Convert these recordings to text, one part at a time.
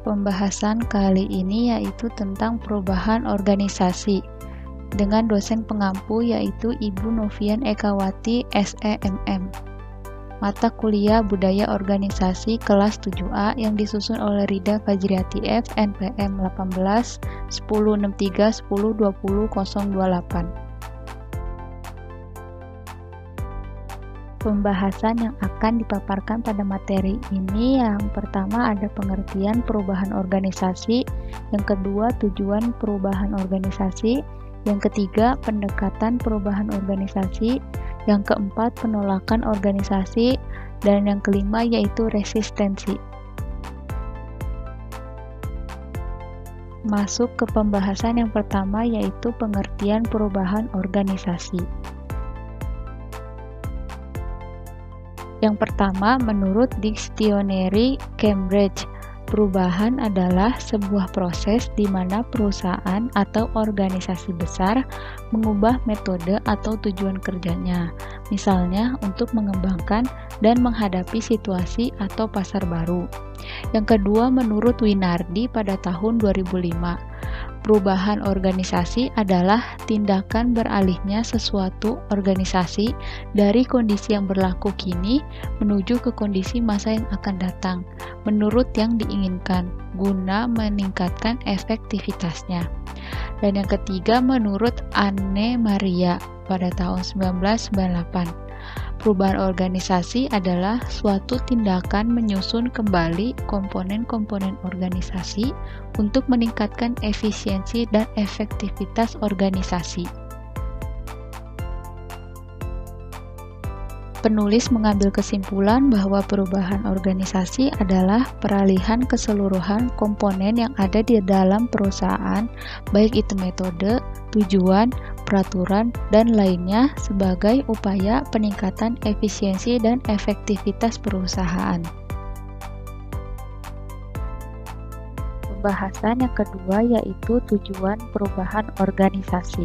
Pembahasan kali ini yaitu tentang perubahan organisasi dengan dosen pengampu yaitu Ibu Novian Ekawati SEMM. Mata kuliah Budaya Organisasi kelas 7A yang disusun oleh Rida Fajriati F NPM 18 1063 10 20 028. Pembahasan yang akan dipaparkan pada materi ini yang pertama ada pengertian perubahan organisasi, yang kedua tujuan perubahan organisasi, yang ketiga pendekatan perubahan organisasi, yang keempat penolakan organisasi, dan yang kelima yaitu resistensi. Masuk ke pembahasan yang pertama yaitu pengertian perubahan organisasi. Yang pertama, menurut Dictionary Cambridge, perubahan adalah sebuah proses di mana perusahaan atau organisasi besar mengubah metode atau tujuan kerjanya, misalnya untuk mengembangkan dan menghadapi situasi atau pasar baru. Yang kedua, menurut Winardi pada tahun 2005, perubahan organisasi adalah tindakan beralihnya sesuatu organisasi dari kondisi yang berlaku kini menuju ke kondisi masa yang akan datang, menurut yang diinginkan, guna meningkatkan efektivitasnya. Dan yang ketiga, menurut Anne Maria pada tahun 1998, perubahan organisasi adalah suatu tindakan menyusun kembali komponen-komponen organisasi untuk meningkatkan efisiensi dan efektivitas organisasi. Penulis mengambil kesimpulan bahwa perubahan organisasi adalah peralihan keseluruhan komponen yang ada di dalam perusahaan, baik itu metode, tujuan, peraturan, dan lainnya sebagai upaya peningkatan efisiensi dan efektivitas perusahaan. Pembahasan yang kedua yaitu tujuan perubahan organisasi.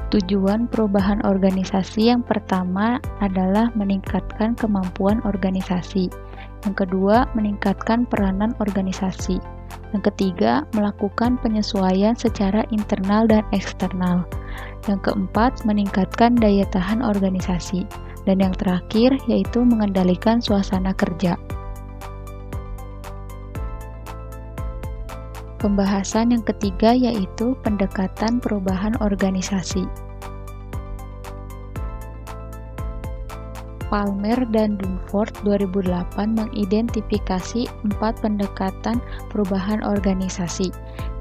Tujuan perubahan organisasi yang pertama adalah meningkatkan kemampuan organisasi. Yang kedua, meningkatkan peranan organisasi. Yang ketiga, melakukan penyesuaian secara internal dan eksternal. Yang keempat, meningkatkan daya tahan organisasi. Dan yang terakhir, yaitu mengendalikan suasana kerja. Pembahasan yang ketiga yaitu pendekatan perubahan organisasi. Palmer dan Dunford 2008 mengidentifikasi 4 pendekatan perubahan organisasi.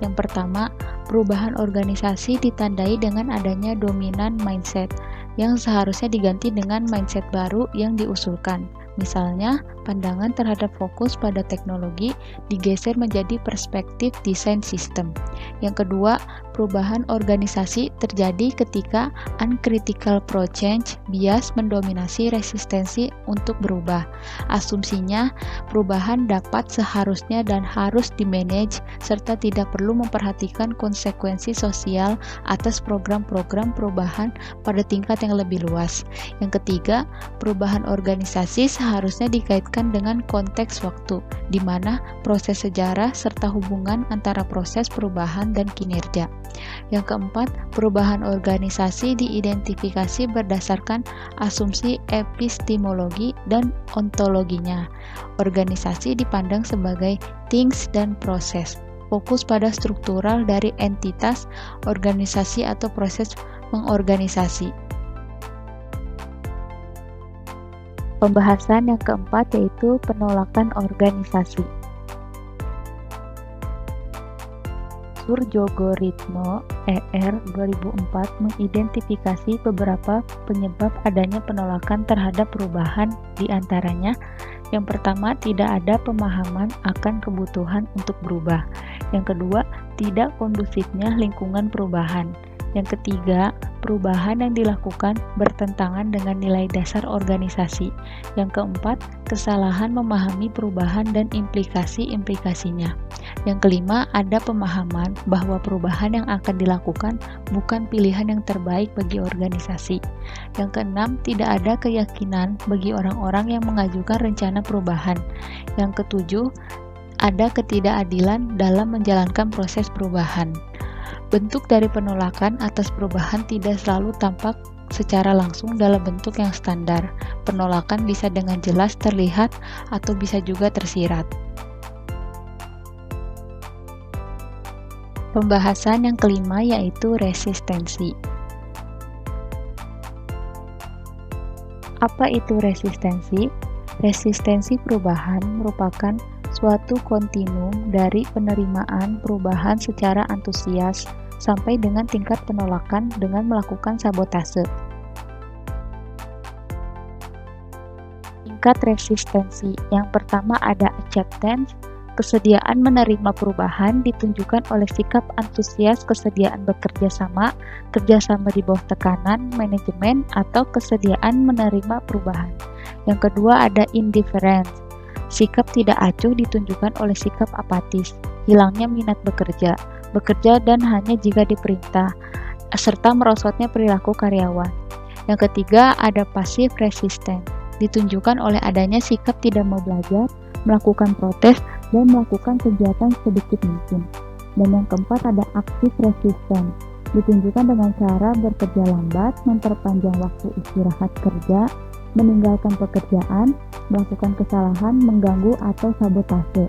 Yang pertama, perubahan organisasi ditandai dengan adanya dominan mindset yang seharusnya diganti dengan mindset baru yang diusulkan. Misalnya, pandangan terhadap fokus pada teknologi digeser menjadi perspektif desain sistem. Yang kedua, perubahan organisasi terjadi ketika uncritical pro-change bias mendominasi resistensi untuk berubah. Asumsinya, perubahan dapat seharusnya dan harus dimanage serta tidak perlu memperhatikan konsekuensi sosial atas program-program perubahan pada tingkat yang lebih luas. Yang ketiga, perubahan organisasi seharusnya dikaitkan dengan konteks waktu, di mana proses sejarah serta hubungan antara proses perubahan dan kinerja. Yang keempat, perubahan organisasi diidentifikasi berdasarkan asumsi epistemologi dan ontologinya. Organisasi dipandang sebagai things dan proses, fokus pada struktural dari entitas, organisasi atau proses mengorganisasi. Pembahasan yang keempat yaitu penolakan organisasi. Surjogoritmo ER 2004 mengidentifikasi beberapa penyebab adanya penolakan terhadap perubahan, di antaranya yang pertama, tidak ada pemahaman akan kebutuhan untuk berubah. Yang kedua, tidak kondusifnya lingkungan perubahan. Yang ketiga, perubahan yang dilakukan bertentangan dengan nilai dasar organisasi. Yang keempat, kesalahan memahami perubahan dan implikasi-implikasinya. Yang kelima, ada pemahaman bahwa perubahan yang akan dilakukan bukan pilihan yang terbaik bagi organisasi. Yang keenam, tidak ada keyakinan bagi orang-orang yang mengajukan rencana perubahan. Yang ketujuh, ada ketidakadilan dalam menjalankan proses perubahan. Bentuk dari penolakan atas perubahan tidak selalu tampak secara langsung dalam bentuk yang standar. Penolakan bisa dengan jelas terlihat atau bisa juga tersirat. Pembahasan yang kelima yaitu resistensi. Apa itu resistensi? Resistensi perubahan merupakan suatu kontinum dari penerimaan perubahan secara antusias sampai dengan tingkat penolakan dengan melakukan sabotase. Tingkat resistensi yang pertama ada acceptance. Kesediaan menerima perubahan ditunjukkan oleh sikap antusias kesediaan bekerja sama, kerjasama di bawah tekanan, manajemen, atau kesediaan menerima perubahan. Yang kedua ada indifference. Sikap tidak acuh ditunjukkan oleh sikap apatis, hilangnya minat bekerja dan hanya jika diperintah, serta merosotnya perilaku karyawan. Yang ketiga ada passive resistance, ditunjukkan oleh adanya sikap tidak mau belajar, melakukan protes, dan melakukan kegiatan sedikit mungkin. Dan yang keempat ada active resistance, ditunjukkan dengan cara bekerja lambat, memperpanjang waktu istirahat kerja, meninggalkan pekerjaan, melakukan kesalahan, mengganggu, atau sabotase.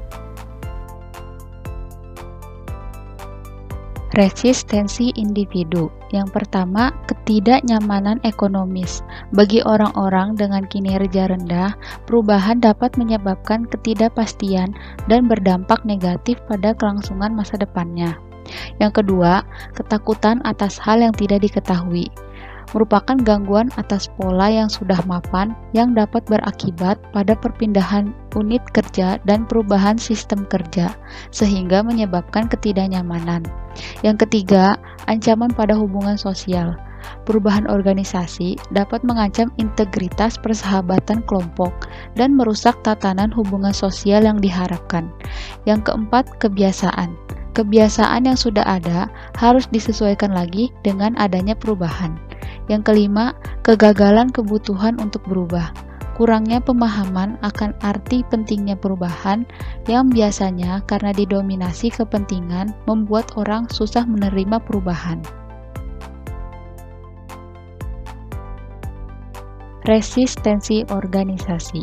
Resistensi individu. Yang pertama, ketidaknyamanan ekonomis. Bagi orang-orang dengan kinerja rendah, perubahan dapat menyebabkan ketidakpastian dan berdampak negatif pada kelangsungan masa depannya. Yang kedua, ketakutan atas hal yang tidak diketahui. Merupakan gangguan atas pola yang sudah mapan yang dapat berakibat pada perpindahan unit kerja dan perubahan sistem kerja, sehingga menyebabkan ketidaknyamanan. Yang ketiga, ancaman pada hubungan sosial. Perubahan organisasi dapat mengancam integritas persahabatan kelompok dan merusak tatanan hubungan sosial yang diharapkan. Yang keempat, kebiasaan. Kebiasaan yang sudah ada harus disesuaikan lagi dengan adanya perubahan. Yang kelima, kegagalan kebutuhan untuk berubah. Kurangnya pemahaman akan arti pentingnya perubahan yang biasanya karena didominasi kepentingan membuat orang susah menerima perubahan. Resistensi organisasi.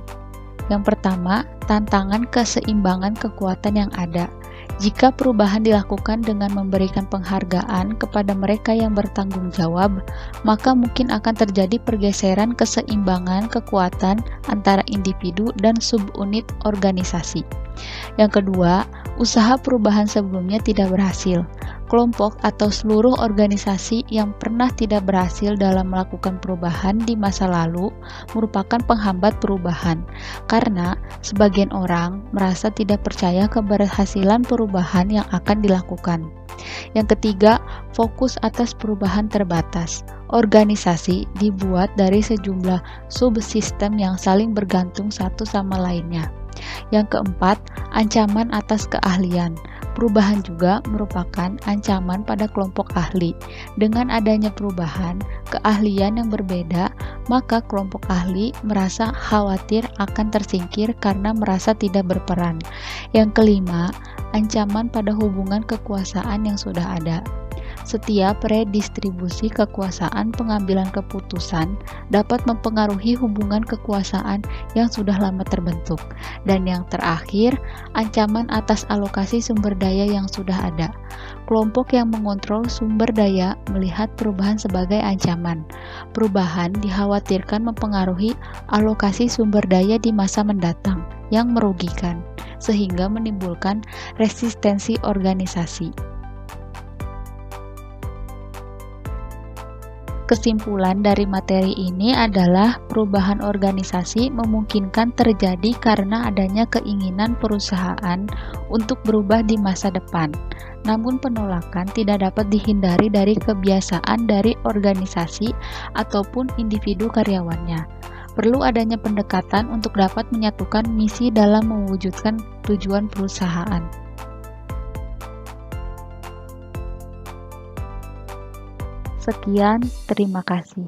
Yang pertama, tantangan keseimbangan kekuatan yang ada. Jika perubahan dilakukan dengan memberikan penghargaan kepada mereka yang bertanggung jawab, maka mungkin akan terjadi pergeseran keseimbangan kekuatan antara individu dan subunit organisasi. Yang kedua, usaha perubahan sebelumnya tidak berhasil. Kelompok atau seluruh organisasi yang pernah tidak berhasil dalam melakukan perubahan di masa lalu merupakan penghambat perubahan, karena sebagian orang merasa tidak percaya keberhasilan perubahan yang akan dilakukan. Yang ketiga, fokus atas perubahan terbatas. Organisasi dibuat dari sejumlah subsistem yang saling bergantung satu sama lainnya. Yang keempat, ancaman atas keahlian. Perubahan juga merupakan ancaman pada kelompok ahli. Dengan adanya perubahan, keahlian yang berbeda, maka kelompok ahli merasa khawatir akan tersingkir karena merasa tidak berperan. Yang kelima, ancaman pada hubungan kekuasaan yang sudah ada. Setiap redistribusi kekuasaan pengambilan keputusan dapat mempengaruhi hubungan kekuasaan yang sudah lama terbentuk. Dan yang terakhir, ancaman atas alokasi sumber daya yang sudah ada. Kelompok yang mengontrol sumber daya melihat perubahan sebagai ancaman. Perubahan dikhawatirkan mempengaruhi alokasi sumber daya di masa mendatang yang merugikan, sehingga menimbulkan resistensi organisasi. Kesimpulan dari materi ini adalah perubahan organisasi memungkinkan terjadi karena adanya keinginan perusahaan untuk berubah di masa depan. Namun penolakan tidak dapat dihindari dari kebiasaan dari organisasi ataupun individu karyawannya. Perlu adanya pendekatan untuk dapat menyatukan misi dalam mewujudkan tujuan perusahaan. Sekian, terima kasih.